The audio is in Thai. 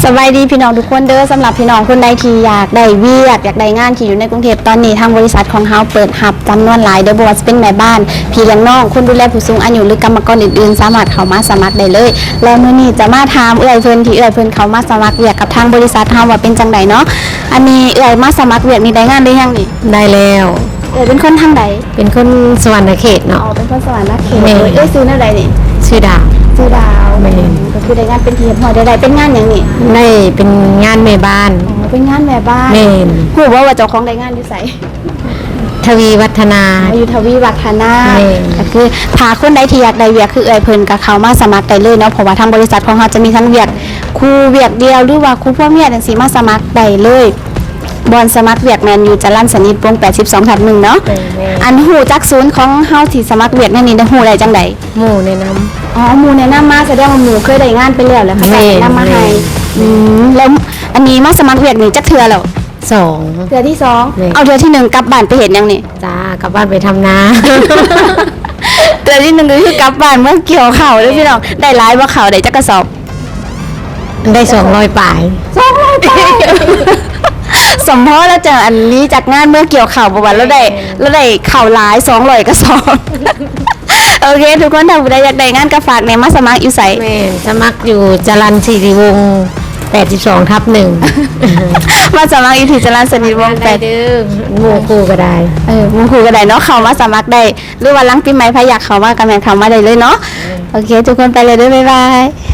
สบายดีพี่น้องทุกคนเด้อสำหรับพี่น้องคนใดที่อยากได้เวียกอยากได้งานที่อยู่ในกรุงเทพตอนนี้ทางบริษัทของเฮาเปิดหับจำนวนหลายเด้อบ่ว่าจะเป็นแม่บ้านพี่เลี้ยงน้องคนดูแลผู้สูงอายุหรือกรรมกรอื่นๆสามารถเข้ามาสมัครได้เลยแล้วมื้อนี้จะมาถามเอื้อยเพิ่นที่เอื้อยเพิ่นเข้ามาสมัครเวียกกับทางบริษัทเฮาว่าเป็นจังไดเนาะอันนี้เอื้อยมาสมัครเวียกนี่ได้งานได้ยังนี่ ได้แล้ว เอื้อยเป็นคนทางใด เป็นคนสวรรณเขต อ๋อ เนาะ เป็นคนสวรรค์เขต แม่ เอ้ยซื้อแนวใดนี่ ชื่อดาว ซื้อดาว แม่ ก็คือได้งานเป็นทีมหอได้เป็นงานหยังนี่ ได้เป็นงานแม่บ้าน อ๋อเป็นงานแม่บ้าน แม่น ฮู้ว่าเจ้าของได้งานอยู่ไส ทวีวัฒนา อยู่ทวีวัฒนา แม่ ก็คือถ้าคนใดที่อยากได้เวียกคือเอ่ยเพิ่นก็เข้ามาสมัครได้เลยเนาะเพราะว่าทางบริษัทของเราจะมีทั้งเวียกคู่เวียกเดียวหรือว่าคู่พ่อเมียจังซี่มาสมัครได้เลยบอนสมัครเวียกแมนอยู่จรัญสนิทวง82/1เนาะอันฮู้จักศูนย์ของเฮาที่สมัครเวียกนั่นนี่ได้ฮู้ได้จังได๋ หมู่ในน้ อ๋อหมู่แนะนำมาแสดงว่าหมู่เคยได้งานไปแล้วแหละเขาจะแนะนำมาให้แล้วอันนี้มาสมัครเวียกนี่จักเทื่อแล้ว ำ2 เทื่อที่สอง นี่ เอาเทื่อที่หนึ่งกลับบ้านไปเฮ็ดหยังนี่ จ้ากลับบ้านไปทำนา เดือนที่หนึ่งก็คือกลับบ้านเมื่อเกี่ยวข่าวเลยพี่น้องได้ร้ายว่าข่าวได้จักกระสอบ ได้200ป่าย สมพอแล้วเจออันนี้จากงานเมื่อเกี่ยวข่าวประวัติแล้วได้ข่าวร้าย200กระสอบ โอเค ทุกคนถ้าผู้ใดอยากได้งานก็ฝากในมาสมัครอยู่ใส่ แม่สมัครอยู่จรัญสิริวงศ์82/1 มาสมัครอยู่ที่จรัญสนิทวงศ์ ได้เด้อหมู่ครูก็ได้ มึงครูก็ได้เนาะเข้ามาสมัครได้หรือว่าหลังปีใหม่พะอยากเข้ามากันแม่นเข้ามาได้เลยเนาะโอเค ทุกคนไปเลยเด้อบ๊ายบาย